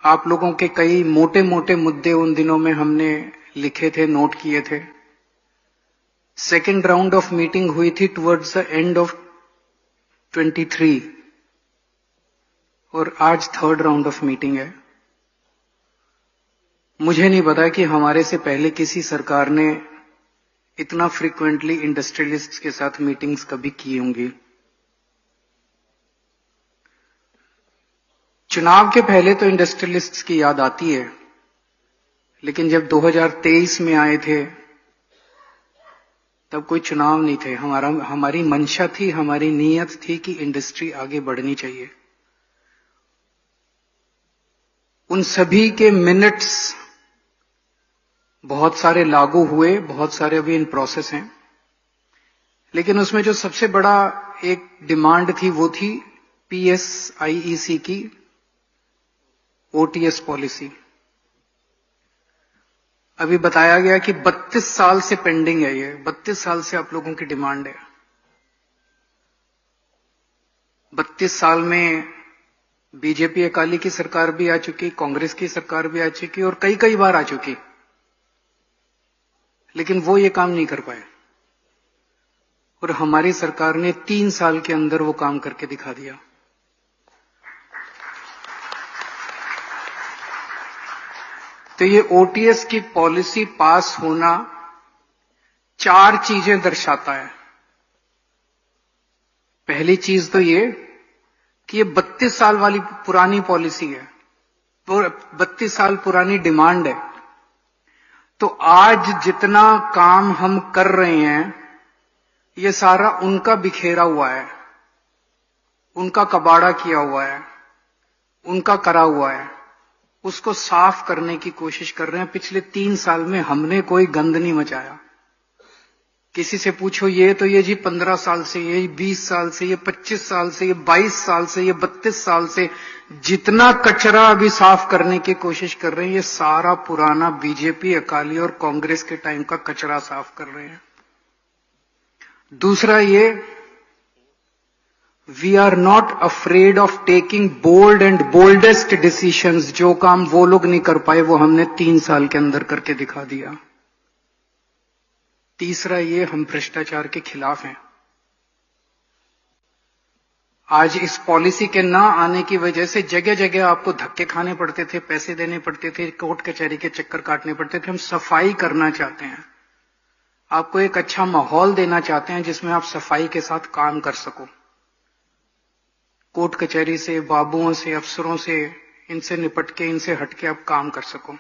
आप लोगों के कई मोटे मोटे मुद्दे उन दिनों में हमने लिखे थे, नोट किए थे। सेकेंड राउंड ऑफ मीटिंग हुई थी टुवर्ड्स द एंड ऑफ 23 और आज थर्ड राउंड ऑफ मीटिंग है। मुझे नहीं पता कि हमारे से पहले किसी सरकार ने इतना फ्रीक्वेंटली इंडस्ट्रियलिस्ट्स के साथ मीटिंग्स कभी की होंगी। चुनाव के पहले तो इंडस्ट्रियलिस्ट्स की याद आती है, लेकिन जब 2023 में आए थे तब कोई चुनाव नहीं थे। हमारी मंशा थी, हमारी नीयत थी कि इंडस्ट्री आगे बढ़नी चाहिए। उन सभी के मिनट्स बहुत सारे लागू हुए, बहुत सारे अभी इन प्रोसेस हैं, लेकिन उसमें जो सबसे बड़ा एक डिमांड थी वो थी PSIEC की OTS पॉलिसी। अभी बताया गया कि 32 साल से पेंडिंग है, ये 32 साल से आप लोगों की डिमांड है। 32 साल में बीजेपी अकाली की सरकार भी आ चुकी, कांग्रेस की सरकार भी आ चुकी और कई बार आ चुकी, लेकिन वो ये काम नहीं कर पाए। और हमारी सरकार ने 3 साल के अंदर वो काम करके दिखा दिया। तो ये OTS की पॉलिसी पास होना 4 चीजें दर्शाता है। पहली चीज तो ये कि ये 32 साल वाली पुरानी पॉलिसी है, वो 32 साल पुरानी डिमांड है। तो आज जितना काम हम कर रहे हैं ये सारा उनका बिखेरा हुआ है, उनका कबाड़ा किया हुआ है, उनका करा हुआ है। उसको साफ करने की कोशिश कर रहे हैं। पिछले 3 साल में हमने कोई गंद नहीं मचाया। किसी से पूछो ये तो ये जी 15 साल से, ये 20 साल से, ये 25 साल से, ये 22 साल से, ये 32 साल से जितना कचरा अभी साफ करने की कोशिश कर रहे हैं ये सारा पुराना बीजेपी, अकाली और कांग्रेस के टाइम का कचरा साफ कर रहे हैं। दूसरा ये, we are not afraid of taking bold and boldest decisions. जो काम वो लोग नहीं कर पाए वो हमने 3 साल के अंदर करके दिखा दिया। तीसरा ये, हम भ्रष्टाचार के खिलाफ हैं। आज इस पॉलिसी के ना आने की वजह से जगह जगह आपको धक्के खाने पड़ते थे, पैसे देने पड़ते थे, कोर्ट कचहरी के चक्कर काटने पड़ते थे। हम सफाई करना चाहते हैं, आपको एक अच्छा माहौल देना चाहते हैं जिसमें आप सफाई के साथ काम कर सको। कोर्ट कचहरी से, बाबुओं से, अफसरों से, इनसे निपट के, इनसे हटके आप काम कर सको।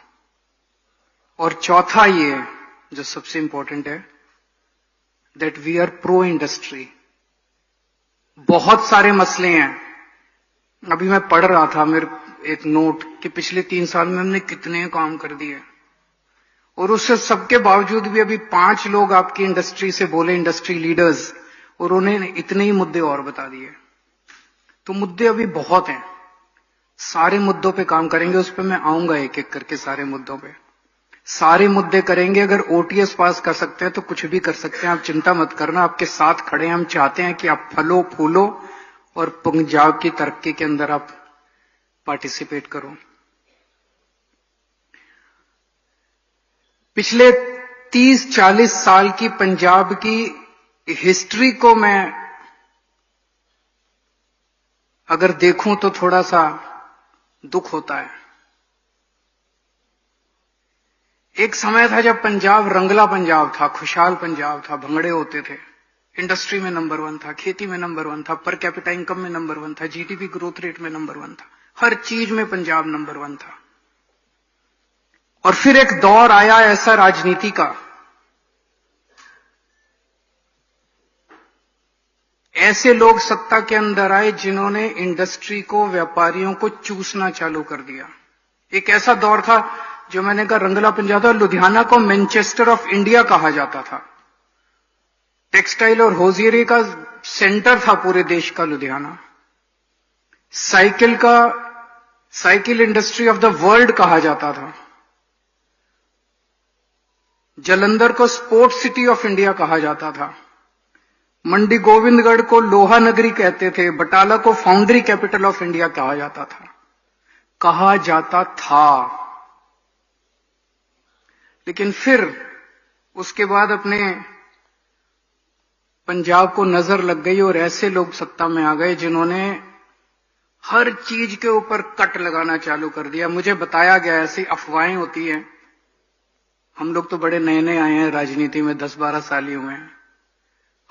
और चौथा ये जो सबसे इंपॉर्टेंट है, that we are pro industry. बहुत सारे मसले हैं। अभी मैं पढ़ रहा था मेरे एक नोट कि पिछले 3 साल में हमने कितने काम कर दिए, और उससे सबके बावजूद भी अभी 5 लोग आपकी इंडस्ट्री से बोले, इंडस्ट्री लीडर्स, और उन्हें इतने ही मुद्दे और बता दिए। तो मुद्दे अभी बहुत हैं। सारे मुद्दों पे काम करेंगे, उस पे मैं आऊंगा एक एक करके। सारे मुद्दों पे सारे मुद्दे करेंगे। अगर OTS पास कर सकते हैं तो कुछ भी कर सकते हैं, आप चिंता मत करना, आपके साथ खड़े हैं। हम चाहते हैं कि आप फलो फूलो और पंजाब की तरक्की के अंदर आप पार्टिसिपेट करो। पिछले 30-40 साल की पंजाब की हिस्ट्री को मैं अगर देखूं तो थोड़ा सा दुख होता है। एक समय था जब पंजाब रंगला पंजाब था, खुशहाल पंजाब था, भंगड़े होते थे, इंडस्ट्री में नंबर 1 था, खेती में नंबर 1 था, पर कैपिटा इनकम में नंबर 1 था, GDP ग्रोथ रेट में नंबर 1 था, हर चीज में पंजाब नंबर 1 था। और फिर एक दौर आया ऐसा राजनीति का, ऐसे लोग सत्ता के अंदर आए जिन्होंने इंडस्ट्री को, व्यापारियों को चूसना चालू कर दिया। एक ऐसा दौर था जो मैंने कहा रंगला पंजाब था। लुधियाना को मैनचेस्टर ऑफ इंडिया कहा जाता था। टेक्सटाइल और होजियरी का सेंटर था पूरे देश का Ludhiana. Cycle industry of the world कहा जाता था। जालंधर को स्पोर्ट्स सिटी ऑफ इंडिया कहा जाता था। मंडी गोविंदगढ़ को लोहा नगरी कहते थे। बटाला को फाउंड्री कैपिटल ऑफ इंडिया कहा जाता था। कहा जाता था। लेकिन फिर उसके बाद अपने पंजाब को नजर लग गई और ऐसे लोग सत्ता में आ गए जिन्होंने हर चीज के ऊपर कट लगाना चालू कर दिया। मुझे बताया गया, ऐसी अफवाहें होती हैं, हम लोग तो बड़े नए नए आए हैं राजनीति में, 10-12 साल ही हुए हैं।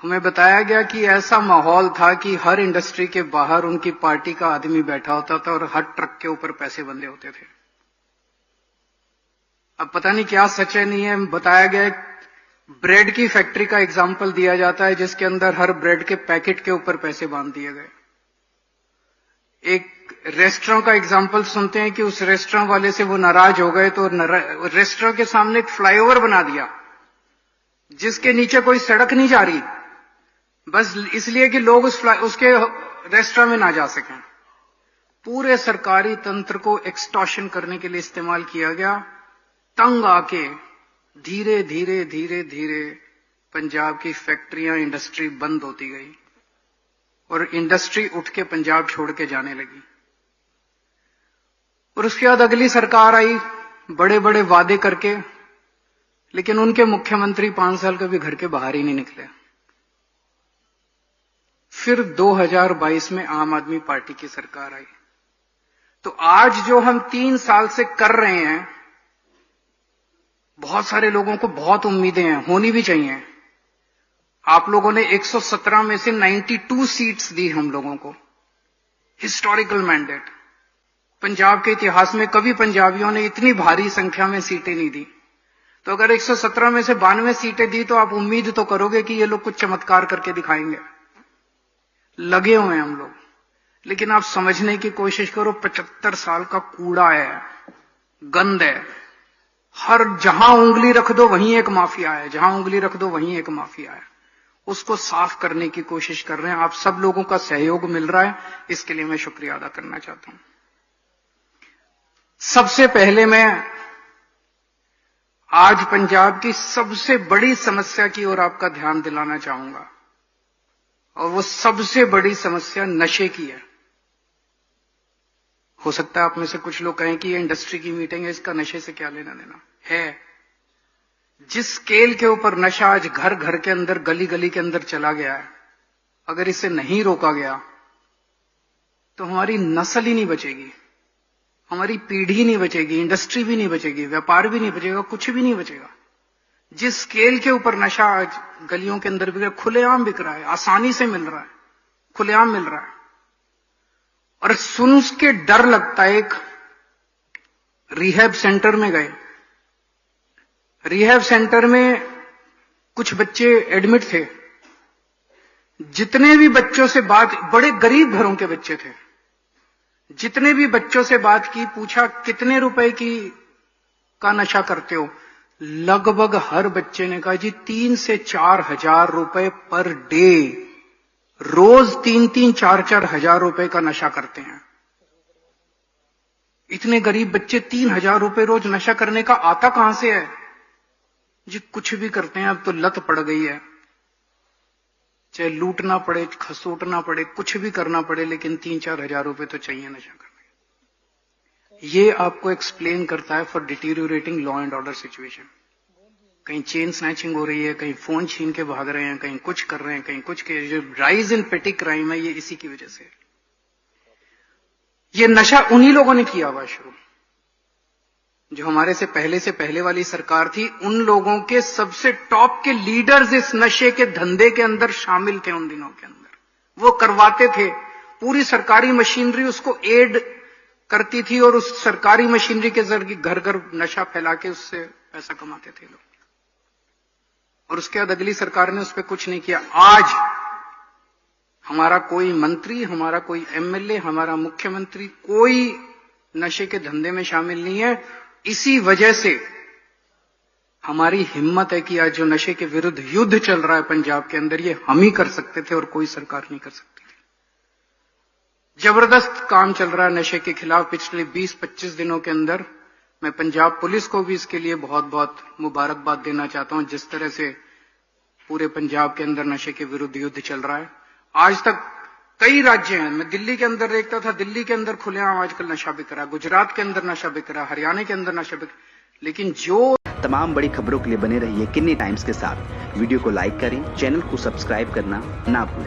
हमें बताया गया कि ऐसा माहौल था कि हर इंडस्ट्री के बाहर उनकी पार्टी का आदमी बैठा होता था और हर ट्रक के ऊपर पैसे बंधे होते थे। अब पता नहीं क्या सच है नहीं है। बताया गया ब्रेड की फैक्ट्री का एग्जाम्पल दिया जाता है जिसके अंदर हर ब्रेड के पैकेट के ऊपर पैसे बांध दिए गए। एक रेस्टोरेंट का एग्जाम्पल सुनते हैं कि उस रेस्टोरेंट वाले से वो नाराज हो गए तो रेस्टोरेंट के सामने एक फ्लाईओवर बना दिया जिसके नीचे कोई सड़क नहीं जा रही, बस इसलिए कि लोग उसके रेस्टोरेंट में ना जा सकें। पूरे सरकारी तंत्र को एक्सटॉर्शन करने के लिए इस्तेमाल किया गया। तंग आके धीरे धीरे धीरे धीरे पंजाब की फैक्ट्रियां, इंडस्ट्री बंद होती गई और इंडस्ट्री उठ के पंजाब छोड़ के जाने लगी। और उसके बाद अगली सरकार आई बड़े बड़े वादे करके, लेकिन उनके मुख्यमंत्री 5 साल कभी घर के बाहर ही नहीं निकले। फिर 2022 में आम आदमी पार्टी की सरकार आई। तो आज जो हम 3 साल से कर रहे हैं, बहुत सारे लोगों को बहुत उम्मीदें हैं, होनी भी चाहिए। आप लोगों ने 117 में से 92 सीट्स दी हम लोगों को, हिस्टोरिकल मैंडेट। पंजाब के इतिहास में कभी पंजाबियों ने इतनी भारी संख्या में सीटें नहीं दी। तो अगर 117 में से 92 सीटें दी तो आप उम्मीद तो करोगे कि ये लोग कुछ चमत्कार करके दिखाएंगे। लगे हुए हैं हम लोग, लेकिन आप समझने की कोशिश करो, 75 साल का कूड़ा है, गंद है। हर जहां उंगली रख दो वहीं एक माफिया है, जहां उंगली रख दो वहीं एक माफिया है। उसको साफ करने की कोशिश कर रहे हैं। आप सब लोगों का सहयोग मिल रहा है, इसके लिए मैं शुक्रिया अदा करना चाहता हूं। सबसे पहले मैं आज पंजाब की सबसे बड़ी समस्या की ओर आपका ध्यान दिलाना चाहूंगा, और वो सबसे बड़ी समस्या नशे की है। हो सकता है आप में से कुछ लोग कहें कि ये इंडस्ट्री की मीटिंग है, इसका नशे से क्या लेना देना है। जिस स्केल के ऊपर नशा आज घर घर के अंदर, गली गली के अंदर चला गया है, अगर इसे नहीं रोका गया तो हमारी नस्ल ही नहीं बचेगी, हमारी पीढ़ी नहीं बचेगी, इंडस्ट्री भी नहीं बचेगी, व्यापार भी नहीं बचेगा, कुछ भी नहीं बचेगा। जिस स्केल के ऊपर नशा आज गलियों के अंदर बिक रहा है, खुलेआम बिक रहा है, आसानी से मिल रहा है, खुलेआम मिल रहा है, और सुन के डर लगता है। एक रिहैब सेंटर में गए, रिहैब सेंटर में कुछ बच्चे एडमिट थे। जितने भी बच्चों से बात, बड़े गरीब घरों के बच्चे थे, जितने भी बच्चों से बात की, पूछा कितने रुपए का नशा करते हो, लगभग हर बच्चे ने कहा जी 3 से 4 हजार रुपए पर डे, रोज 3-3, 4-4 हजार रुपए का नशा करते हैं। इतने गरीब बच्चे 3 हजार रुपए रोज नशा करने का आता कहां से है जी? कुछ भी करते हैं, अब तो लत पड़ गई है, चाहे लूटना पड़े, खसूटना पड़े, कुछ भी करना पड़े, लेकिन 3-4 हजार रुपए तो चाहिए नशा करने। ये आपको एक्सप्लेन करता है for deteriorating law and order situation. कहीं चेन स्नैचिंग हो रही है, कहीं फोन छीन के भाग रहे हैं, कहीं कुछ कर रहे हैं, कहीं कुछ के, जो राइज इन पेटी क्राइम है, ये इसी की वजह से। ये नशा उन्हीं लोगों ने किया हुआ शुरू, जो हमारे से पहले वाली सरकार थी। उन लोगों के सबसे टॉप के लीडर्स इस नशे के धंधे के अंदर शामिल थे उन दिनों के अंदर। वो करवाते थे, पूरी सरकारी मशीनरी उसको एड करती थी, और उस सरकारी मशीनरी के जरिए घर घर नशा फैला के उससे पैसा कमाते थे लोग। और उसके बाद अगली सरकार ने उस पर कुछ नहीं किया। आज हमारा कोई मंत्री, हमारा कोई एमएलए, हमारा मुख्यमंत्री, कोई नशे के धंधे में शामिल नहीं है। इसी वजह से हमारी हिम्मत है कि आज जो नशे के विरुद्ध युद्ध चल रहा है पंजाब के अंदर, ये हम ही कर सकते थे और कोई सरकार नहीं कर सकती थी। जबरदस्त काम चल रहा है नशे के खिलाफ पिछले 20-25 दिनों के अंदर। मैं पंजाब पुलिस को भी इसके लिए बहुत बहुत मुबारकबाद देना चाहता हूं, जिस तरह से पूरे पंजाब के अंदर नशे के विरुद्ध युद्ध चल रहा है। आज तक कई राज्य हैं, मैं दिल्ली के अंदर देखता था, दिल्ली के अंदर खुलेआम आजकल नशा बिक रहा, गुजरात के अंदर नशा बिक रहा, हरियाणा के अंदर नशा बिक, लेकिन जो तमाम बड़ी खबरों के लिए बने रहिए किन्नी टाइम्स के साथ। वीडियो को लाइक करें, चैनल को सब्सक्राइब करना ना भूलें।